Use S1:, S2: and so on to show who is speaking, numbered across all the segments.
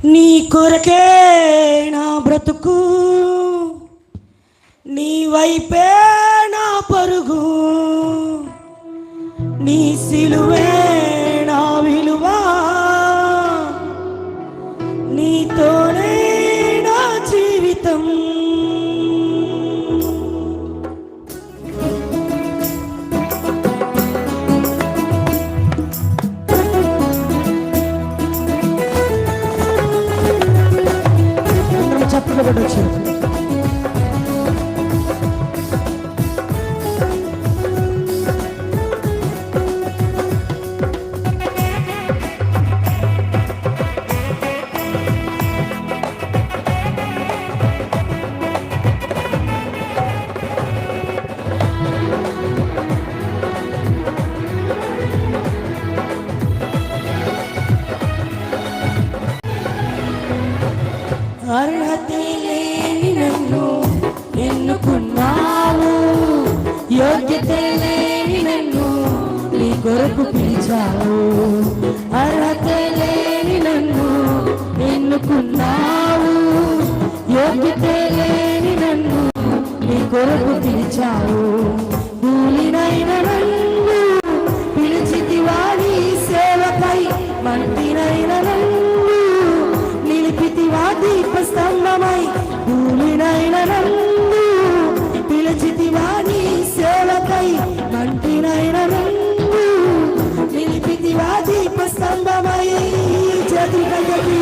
S1: నీ కొరకే నా బ్రతుకు, నీ వైపే నా పరుగు, నీ సిలువే నా విలువ, నీతోనే నా జీవితం. చప్పట్లు కొట్టొచ్చు. అర్హతే లేని నన్ను ఎన్నుకున్నావు, యోగ్యతే లేని నన్ను నీ కొరకు పిలిచావు. అర్హతే లేని నన్ను ఎన్నుకున్నావు, యోగ్యతే లేని నన్ను నీ కొరకు పిలిచావు. భూమినైన నన్ను పిలిచితివా నీ సేవకై, మంటినైన నన్ను నిలిపితివా దీపస్తంభమై. భూమినైన నన్ను పిలిచితివా నీ సేవకై, మంటినైన నన్ను నిలిపితివా దీపస్తంభమై. చేతులు కయ్యకి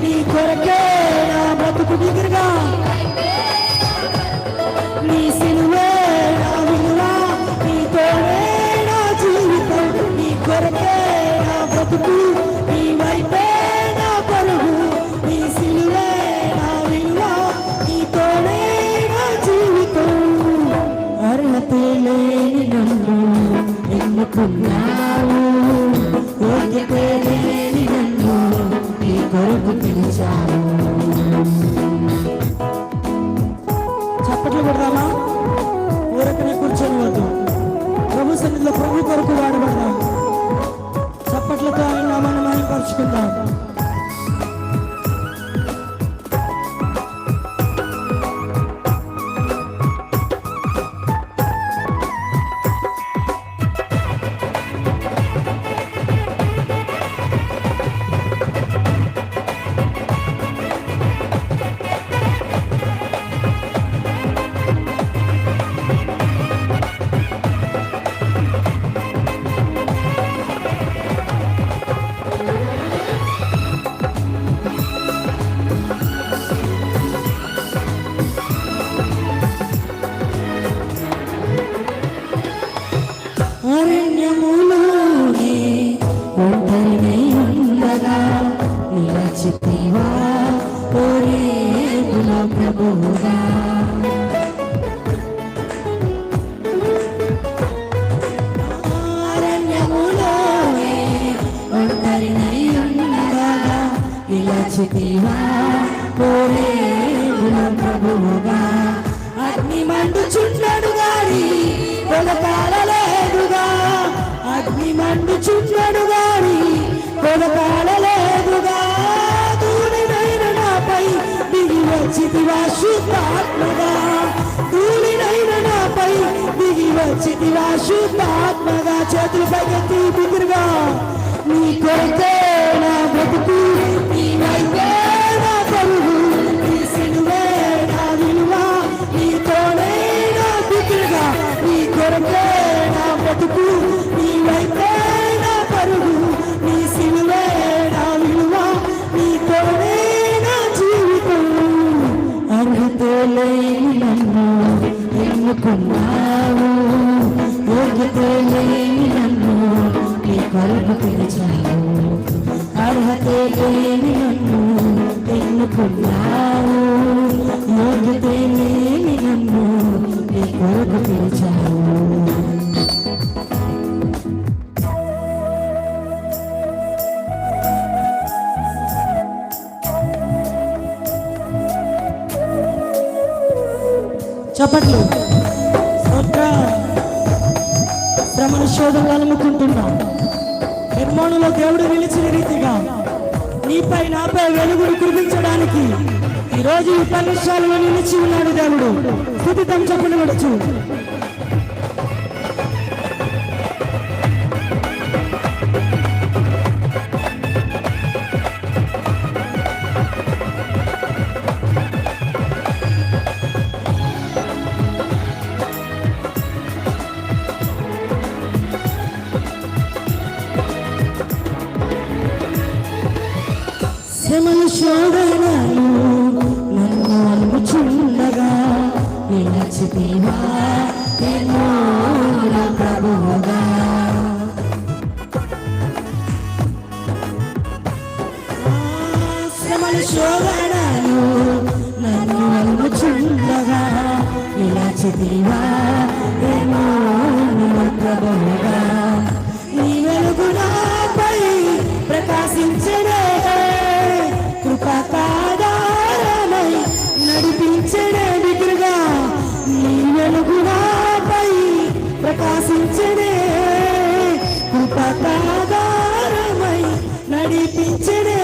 S1: నీ కొరకే నా బ్రతుకు దిగురుగా, నీ సిలువే నా విలువ, నీతోనే నా జీవితం. నీ కొరకే నా బ్రతుకు, నీ వైపే నా పరుగు, నీ సిలువే నా విలువ, నీతోనే నా జీవితం. అర్హతే లేని నన్ను ఎన్నుకున్నావు, యోగ్యతే లేని నన్ను నీ కొరకు పిలిచావు. చప్పట్లు కొడదామా? ఊరకనే కూర్చొని వద్దు, ప్రభు సన్నిధిలో ప్రభు కొరకు వాడబడదాం. చప్పట్లతో ఆయన నామాన్ని మహిమపరుచుకుందాం. అరణ్యములోనే ఒంటరినై ఉండగా నిలచితివా ఓరేగుల ప్రభువుగా. అరణ్యములోనే ఒంటరినై ఉండగా నిలచితివా ఓరేగుల ప్రభువుగా. అగ్ని మండుచున్నడు గాని పొగకాలలేదుగా, అగ్ని మండుచున్నడు గాని పొగకాలలేదుగా. ధూళినైన నాపై దిగి వచ్చితివా శుద్ధాత్మగా, ధూళినైన నాపై దిగి వచ్చితివా శుద్ధాత్మగా. చేతులు పైకెత్తి బిగురుగా, నీ కొరకే నా బ్రతుకు, నీ వైపే నా పరుగు, నీ సిలువే నా విలువ, నీతోనే నా బిగురుగా. నీ కొరకే నా బ్రతుకు, నీ వైపే నా పరుగు, నీ సిలువే నా విలువ, నీతోనే నా జీవితం. అర్హతే లేని నన్ను ఎన్నుకున్నావు, యోగ్యతే లేని నన్ను నీ కొరకు పిలిచావు. అర్హతే లేని నన్ను ఎన్నుకున్నావు, యోగ్యతే లేని నన్ను నీ కొరకు పిలిచావు. చప్పట్లు. శ్రమను శోధనలు అలుముకుంటున్నాం. నిర్మాణంలో దేవుడు నిలిచిన రీతిగా నీపై నాపై వెలుగును కురిపించడానికి ఈరోజు ఈ పర్ణశాలలో నిలిచి ఉన్నాడు దేవుడు. స్తుతితం చెప్పులు గడుచు. శ్రమల శోధనలు నన్ను అలుముచుండగా నిలచితివా ఎన్నో నా ప్రభువుగా. శ్రమల శోధనలు నన్ను అలుముచుండగా నిలచితివా ఎన్నో నా ప్రభువుగా. నీ వెలుగు నాపై ప్రకాశించడే కృపకాధారమై నడిపించడే బిగురుగా. నీ వెలుగు నాపై ప్రకాశించడే కృపకాధారమై నడిపించడే.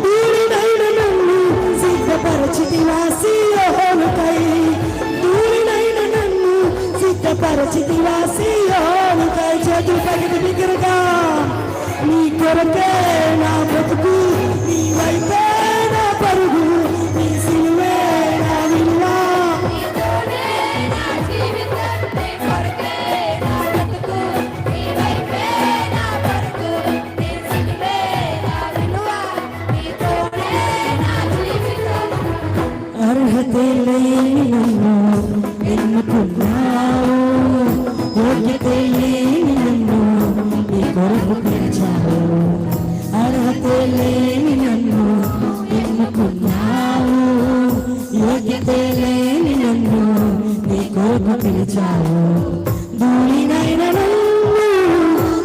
S1: దూరినైన నన్ను సిద్ధపరచితివా సీయోనుకై. దూరినైన నన్ను సిద్ధపరచితివా సీయోనుకై. చేతులు పగిలి బిగురుగా. నీ కొరకే నా బ్రతుకు, నీ వైపే నా పరుగు, నీ సిలువే నా విలువ. అర్హతే లేని నన్ను ఎన్నుకున్నావు, యోగ్యతే లేని నన్ను నీ కొరకు పిలిచావు. అర్హతే లేని నన్ను ఎన్నుకున్నావు, యోగ్యతే లేని నన్ను నీ కొరకు పిలిచావు. ధూళినైన నన్ను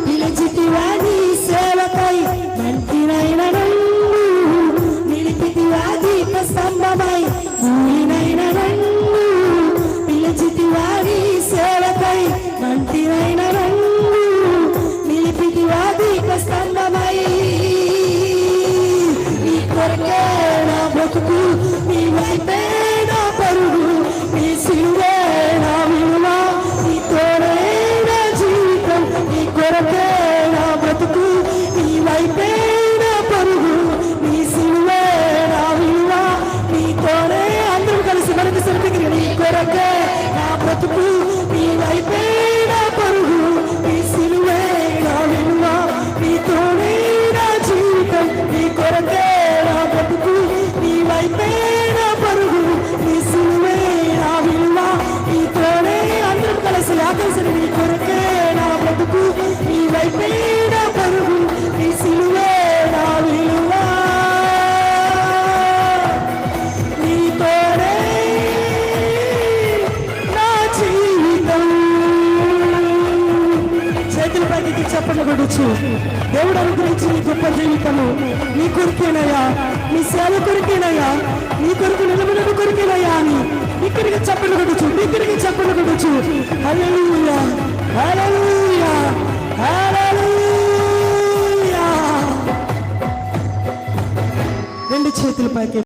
S1: పిలిచితివా నీ సేవకై. మంటినైన నన్ను నిలిపితివా దీప స్తంభమై. ధూళినైన నన్ను పిలిచితివా నీ సేవకై. మంటినైన నన్ను నిలిపితివా దీప స్తంభమై. నీ కొరకే నా బ్రతుకు, నీ వైపే నా పరుగు, నీ సిలువే నా విలువ. నీ తోడే నా జీవితం, నీ కొరకే నా బ్రతుకు, నీ వైపే నా పరుగు, నీ సిలువే నా విలువ. నీ తోడే అందరూ కలిసి మనకు సరిగ్గా. నీ కొరకే నా బ్రతుకు, నీ వైపే నా పరుగు, నీ సిలువే నా విలువ. నీ తోడే నా జీవితం, నీ కొరకే నా బ్రతుకు, నీ వైపే నా పరుగు, నీ సిలువే నా విలువ. నీ తోడే అందరూ కలిసి ఆకర్షణ. నీ కొరకే నా బ్రతుకు, నీ వైపే నా పరుగు, నీ సిలువే నా విలువ. నీ తోడే నా జీవితం. చేతుల పైకి చెప్పలు కొడుచు. దేవుడు అనుగ్రహించి నీ గొప్ప జీవితము నీ కొరికేనయ్యా, నీ సేవ కొరికేనయ్యా, నీ కొరకు నిలబడిన కొరికేనయ్యా అని ఇక్కడికి చెప్పలు కొడుచు. ఇక్కడికి చెప్పలు కొడుచు. హల్లెలూయా, హల్లెలూయా, హల్లెలూయా. రెండు చేతుల పైకి